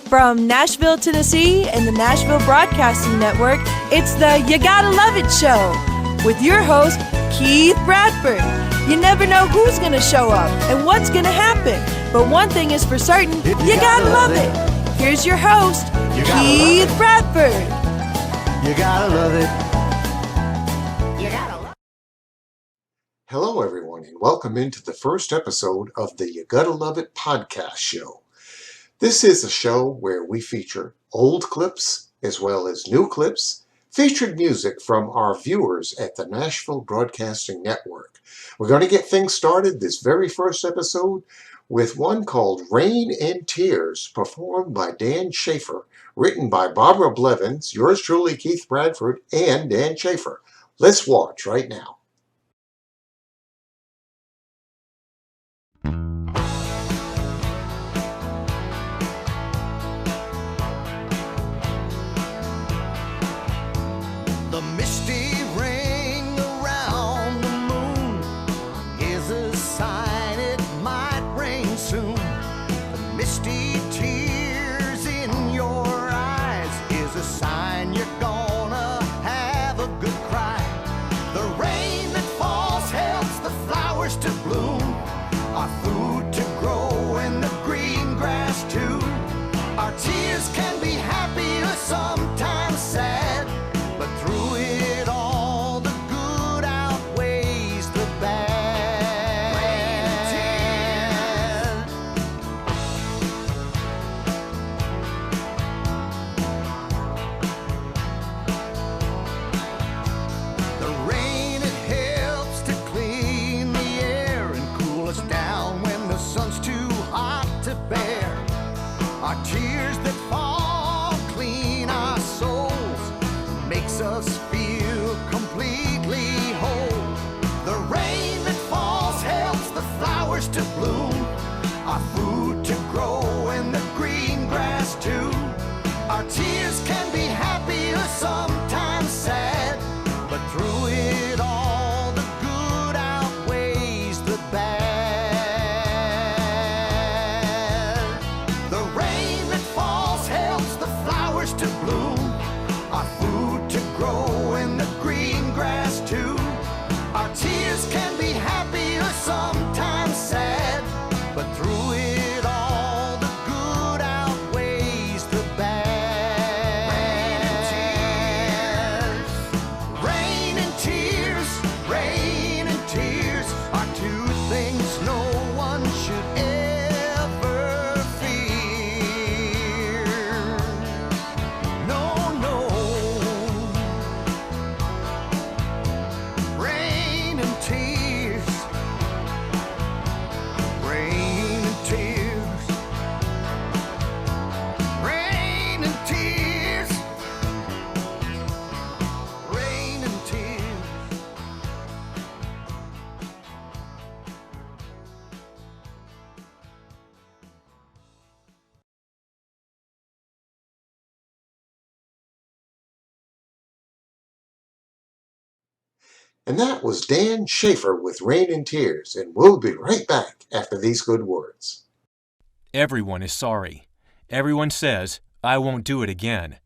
From Nashville, Tennessee and the Nashville Broadcasting Network, it's the You Gotta Love It Show with your host, Keith Bradford. You never know who's going to show up and what's going to happen, but one thing is for certain, you gotta love it. Here's your host, Keith Bradford. You gotta love it. You gotta love it. Hello, everyone, and welcome into the first episode of the You Gotta Love It podcast show. This is a show where we feature old clips as well as new clips, featured music from our viewers at the Nashville Broadcasting Network. We're going to get things started this very first episode with one called Rain and Tears, performed by Dan Schaefer, written by Barbara Blevins, yours truly Keith Bradford, and Dan Schaefer. Let's watch right now. The misty ring around the moon is a sign it might rain soon. The misty tears in your eyes is a sign you're gonna have a good cry. The rain that falls helps the flowers to bloom, our food to grow and the green grass too. Our tears can be happy or sometimes sad, but through it all, the good outweighs the bad. The rain, it helps to clean the air and cool us down when the sun's too hot to bear. Our tears that fall clean our souls, makes us feel completely whole. The rain that falls helps the flowers to bloom, our food to grow and the green grass too. Our tears can be happy or sometimes sad, but through it all, the good outweighs the bad. The rain that falls helps the flowers to bloom, our food to grow and the green grass too. Our tears can be happy or sometimes sad, but through it all, the good outweighs the bad. Rain and tears, rain and tears are two things no one should ever fear. No, no. Rain and tears. Rain and tears. Rain and tears. Rain and tears. And that was Dan Schaefer with Rain and Tears, and we'll be right back after these good words. Everyone is sorry. Everyone says, I won't do it again.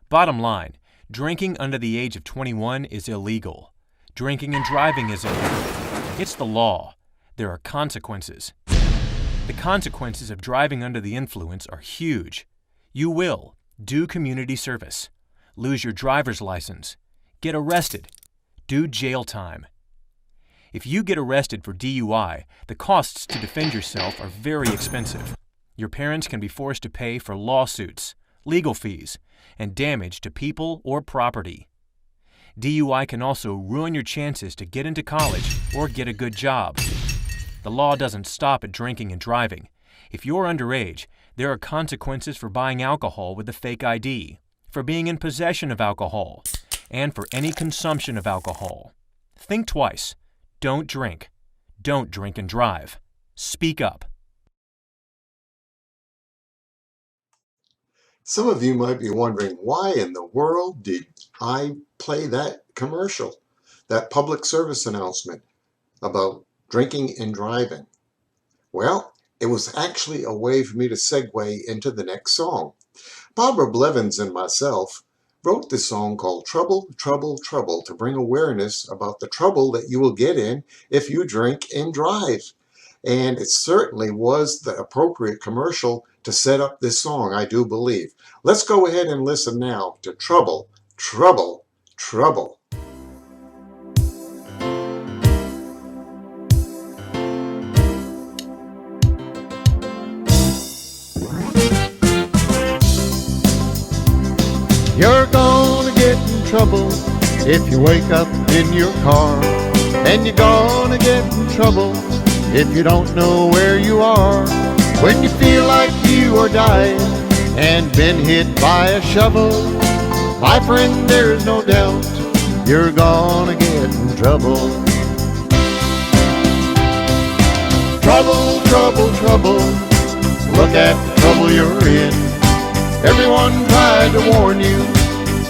Bottom line, drinking under the age of 21 is illegal. Drinking and driving is illegal. It's the law. There are consequences. The consequences of driving under the influence are huge. You will do community service, lose your driver's license, get arrested, do jail time. If you get arrested for DUI, the costs to defend yourself are very expensive. Your parents can be forced to pay for lawsuits, legal fees, and damage to people or property. DUI can also ruin your chances to get into college or get a good job. The law doesn't stop at drinking and driving. If you're underage, there are consequences for buying alcohol with a fake ID, for being in possession of alcohol, and for any consumption of alcohol. Think twice. Don't drink. Don't drink and drive. Speak up. Some of you might be wondering, why in the world did I play that commercial, that public service announcement about drinking and driving? Well, It was actually a way for me to segue into the next song. Barbara Blevins and myself wrote this song called Trouble, Trouble, Trouble to bring awareness about the trouble that you will get in if you drink and drive. And it certainly was the appropriate commercial to set up this song, I do believe. Let's go ahead and listen now to Trouble, Trouble, Trouble. You're gonna get in trouble if you wake up in your car. And you're gonna get in trouble if you don't know where you are. When you feel like you are dying and been hit by a shovel, my friend, there's no doubt you're gonna get in trouble. Trouble, trouble, trouble, look at the trouble you're in. Everyone tried to warn you,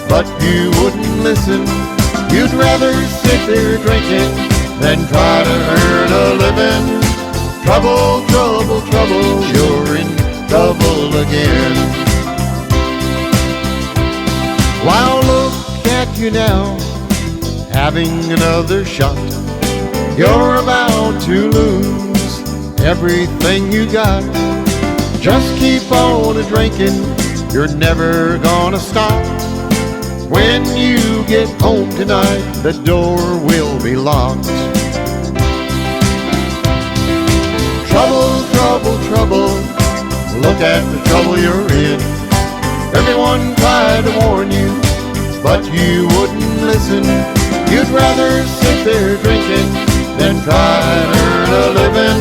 but you wouldn't listen. You'd rather sit there drinking than try to earn a living. Trouble, trouble, trouble, you're in trouble again. Wow, look at you now, having another shot. You're about to lose everything you got. Just keep on drinking, you're never gonna stop. When you get home tonight, the door will be locked. Trouble, trouble, trouble, look at the trouble you're in. Everyone tried to warn you, but you wouldn't listen. You'd rather sit there drinking than try to earn a living.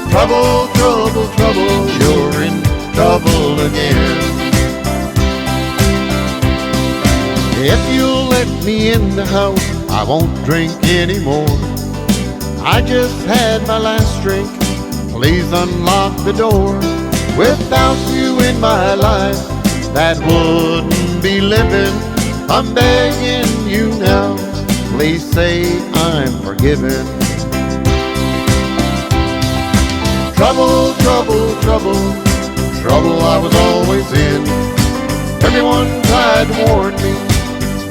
Trouble, trouble, trouble, you're in trouble again. If you'll let me in the house, I won't drink anymore. I just had my last drink, please unlock the door. Without you in my life, that wouldn't be living. I'm begging you now, please say I'm forgiven. Trouble, trouble, trouble, trouble I was always in. Everyone tried to warn me,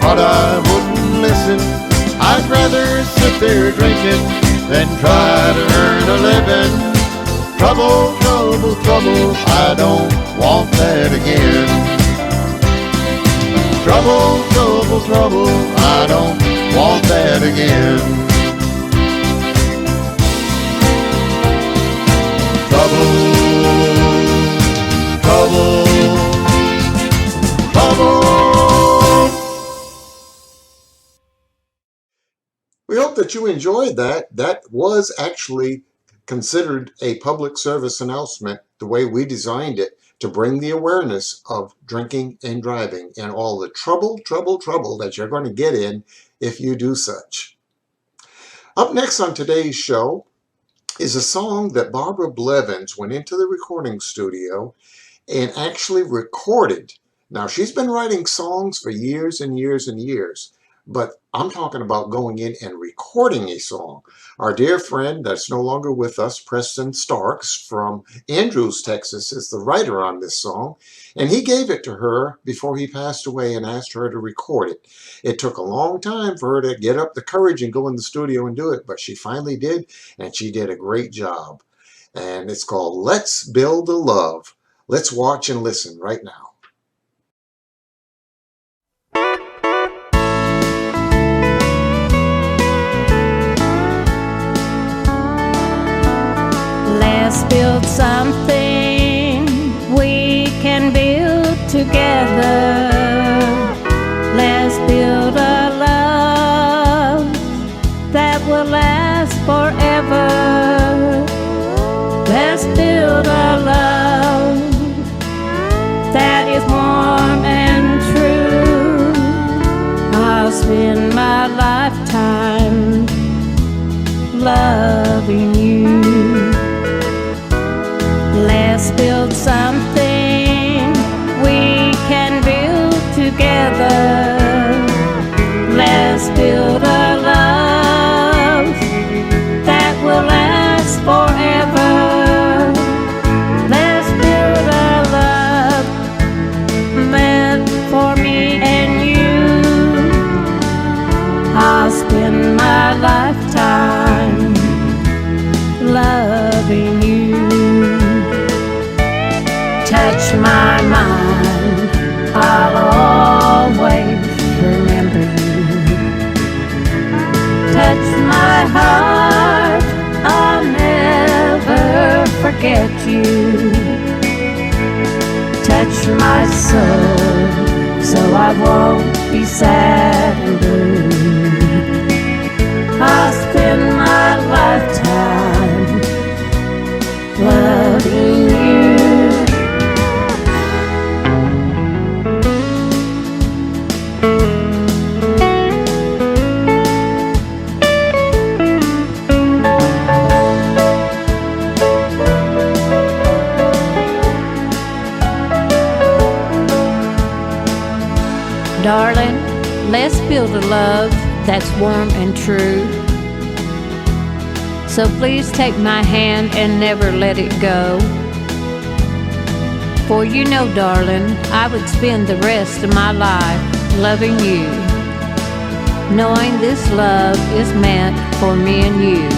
but I wouldn't listen. I'd rather sit there drinking than try to earn a living. Trouble, trouble, trouble, I don't want that again. Trouble, trouble, trouble, I don't want that again. Trouble, trouble, trouble. We hope that you enjoyed that. That was actually considered a public service announcement, the way we designed it, to bring the awareness of drinking and driving and all the trouble, trouble, trouble that you're going to get in if you do such. Up next on today's show is a song that Barbara Blevins went into the recording studio and actually recorded. Now, she's been writing songs for years and years and years, but I'm talking about going in and recording a song. Our dear friend that's no longer with us, Preston Starks from Andrews, Texas, is the writer on this song, and he gave it to her before he passed away and asked her to record it. It took a long time for her to get up the courage and go in the studio and do it, but she finally did, and she did a great job. And it's called Let's Build a Love. Let's watch and listen right now. Let's build something we can build together. Let's build a love that will last forever. Let's build a love that is warm and true. I'll spend my lifetime loving you. Let's build something we can build together. Let's build a love that will last forever. touch my mind, I'll always remember you. Touch my heart, I'll never forget you. Touch my soul, so I won't be sad and blue. I'll spend my lifetime loving you. Darling, let's build a love that's warm and true. So please take my hand and never let it go. For you know, darling, I would spend the rest of my life loving you, knowing this love is meant for me and you.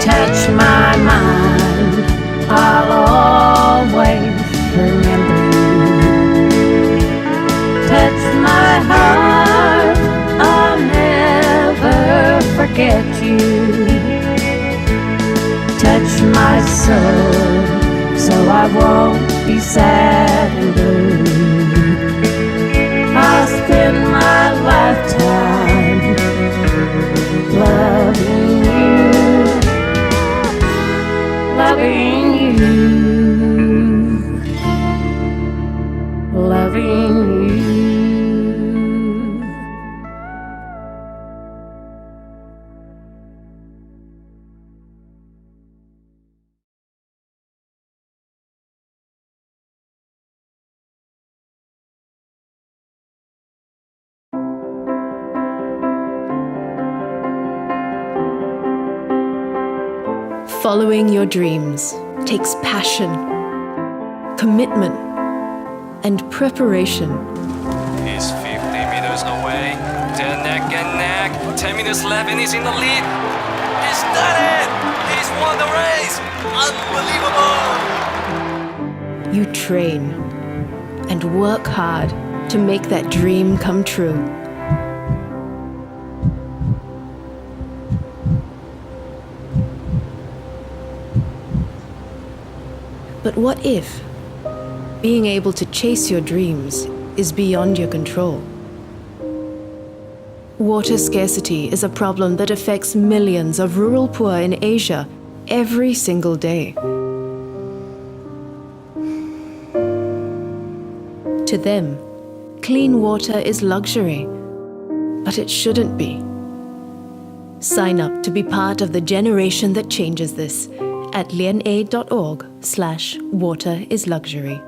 Touch my mind, I'll always remember you. Touch my heart, I'll never forget you. Touch my soul, so I won't be sad and blue. I'll spend my lifetime loving you, loving you, loving you. Following your dreams takes passion, commitment, and preparation. He's 50 meters away. They're neck and neck. 10 minutes left and he's in the lead. He's done it! He's won the race! Unbelievable! You train and work hard to make that dream come true. But what if being able to chase your dreams is beyond your control? Water scarcity is a problem that affects millions of rural poor in Asia every single day. To them, clean water is luxury, but it shouldn't be. Sign up to be part of the generation that changes this at lianaid.org/waterisluxury.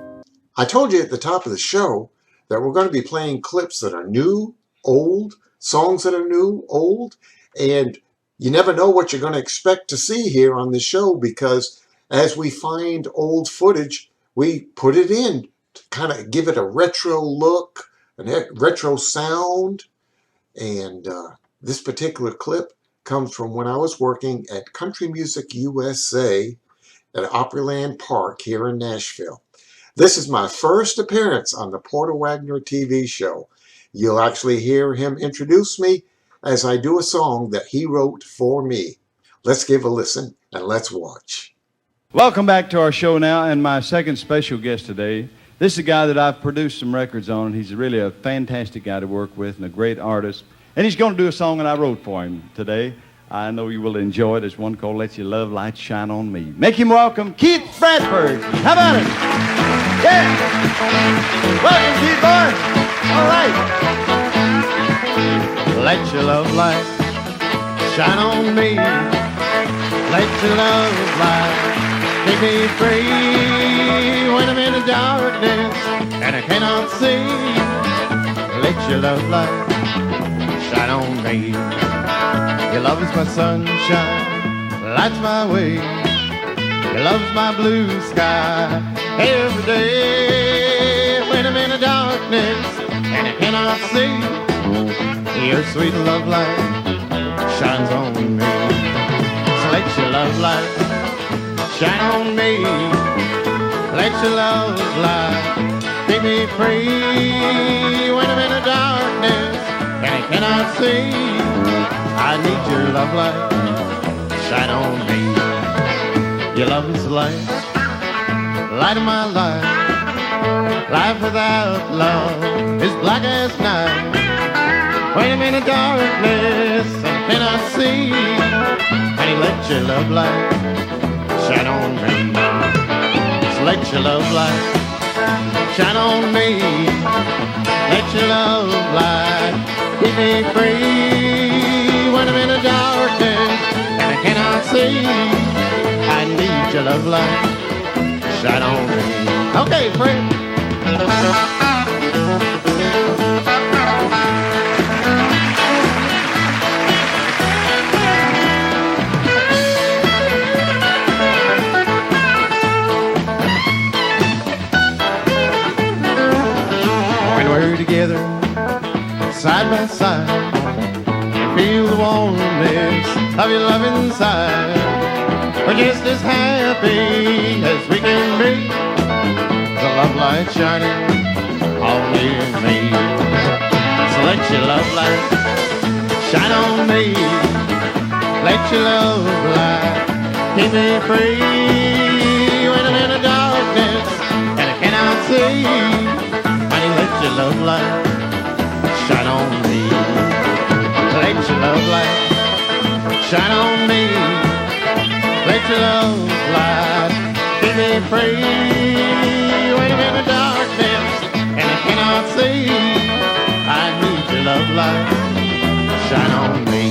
I told you at the top of the show that we're going to be playing clips that are new, old, songs that are new, old, and you never know what you're going to expect to see here on the show, because as we find old footage, we put it in to kind of give it a retro look, a retro sound. And this particular clip comes from when I was working at Country Music USA at Opryland Park here in Nashville. This is my first appearance on the Porter Wagner TV show. You'll actually hear him introduce me as I do a song that he wrote for me. Let's give a listen and let's watch. Welcome back to our show now, and my second special guest today. This is a guy that I've produced some records on, and he's really a fantastic guy to work with and a great artist. And he's going to do a song that I wrote for him today. I know you will enjoy it. It's one called Let Your Love Light Shine on Me. Make him welcome Keith Bradford. How about it? Yeah. Welcome, Keith, boy. All right. Let your love light shine on me. Let your love light keep me free when I'm in the darkness and I cannot see. Let your love light shine on me. Your love is my sunshine, lights my way. Your love's my blue sky every day. When I'm in the darkness and I cannot see, your sweet love light let your love light keep me free when I'm in the darkness and I cannot see. I need your love light, shine on me. Your love is the light, light of my life. Life without love is black as night. When I'm in the darkness and cannot see, honey, let your love light shine on me. So let your love light shine on me. Let your love light keep me free when I'm in the darkness and I cannot see. I need your love light shine on me. Okay, friend. Together, side by side, feel the warmness of your love inside. We're just as happy as we can be, the love light shining all near me. So let your love light shine on me. Let your love light keep me free when I'm in the darkness and I cannot see. Let your love light shine on me. Let your love light shine on me. Let your love light keep me free when I'm in the darkness and I cannot see. I need your love light shine on me.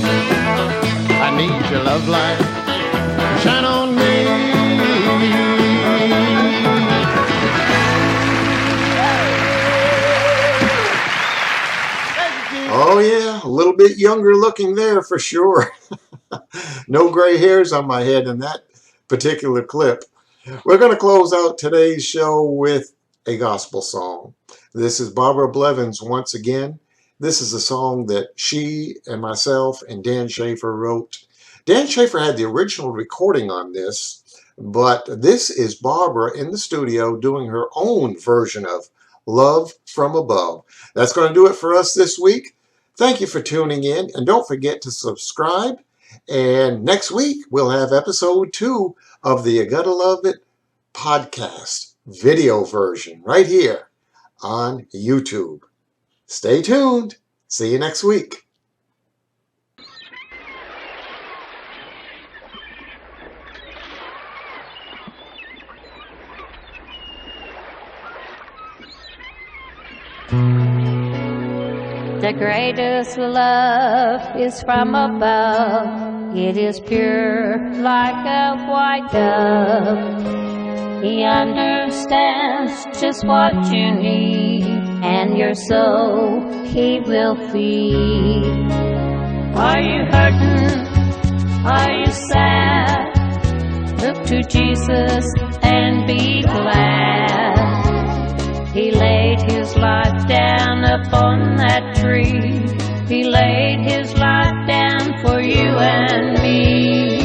I need your love light shine on me. Oh yeah, a little bit younger looking there for sure. No gray hairs on my head in that particular clip. We're going to close out today's show with a gospel song. This is Barbara Blevins once again. This is a song that she and myself and Dan Schaefer wrote. Dan Schaefer had the original recording on this, but this is Barbara in the studio doing her own version of Love from Above. That's going to do it for us this week. Thank you for tuning in, and don't forget to subscribe. And next week, we'll have episode 2 of the You Gotta Love It podcast video version right here on YouTube. Stay tuned. See you next week. The greatest love is from above. It is pure like a white dove. He understands just what you need, and your soul he will feed. Are you hurting? Are you sad? Look to Jesus and be glad. He laid his life down upon that tree. He laid his life down for you and me.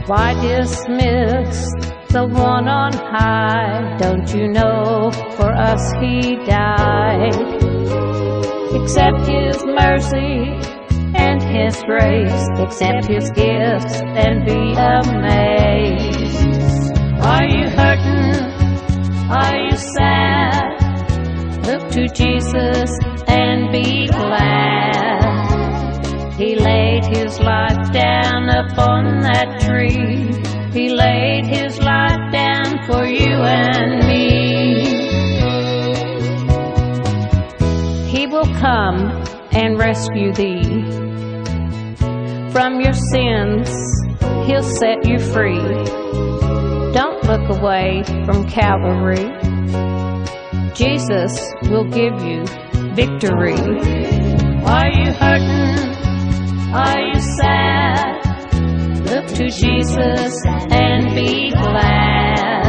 Why dismiss the one on high? Don't you know for us he died? Accept his mercy and his grace. Accept his gifts and be amazed. Are you hurting? Are you sad? Look to Jesus and be glad. He laid his life down upon that tree. He laid his life down for you and me. He will come and rescue thee. From your sins, he'll set you free. Don't look away from Calvary. Jesus will give you victory. Are you hurting? Are you sad? Look to Jesus and be glad.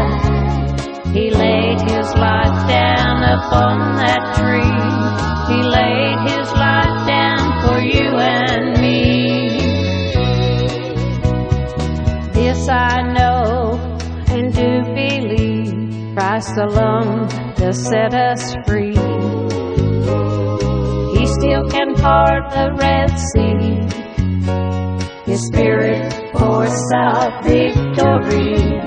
He laid his life down upon that tree. He laid his life down for you and me. This I know and do Christ alone to set us free. He still can part the Red Sea. His Spirit pours out victory.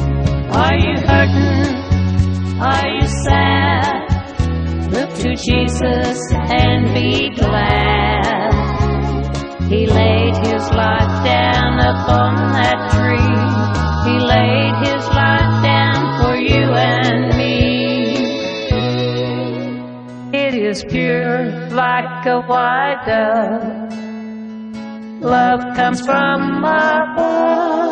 Are you hurting? Are you sad? Look to Jesus and be glad. He laid his life down upon that tree. He laid his life down for you and me. It is pure like a white dove. Love comes from above.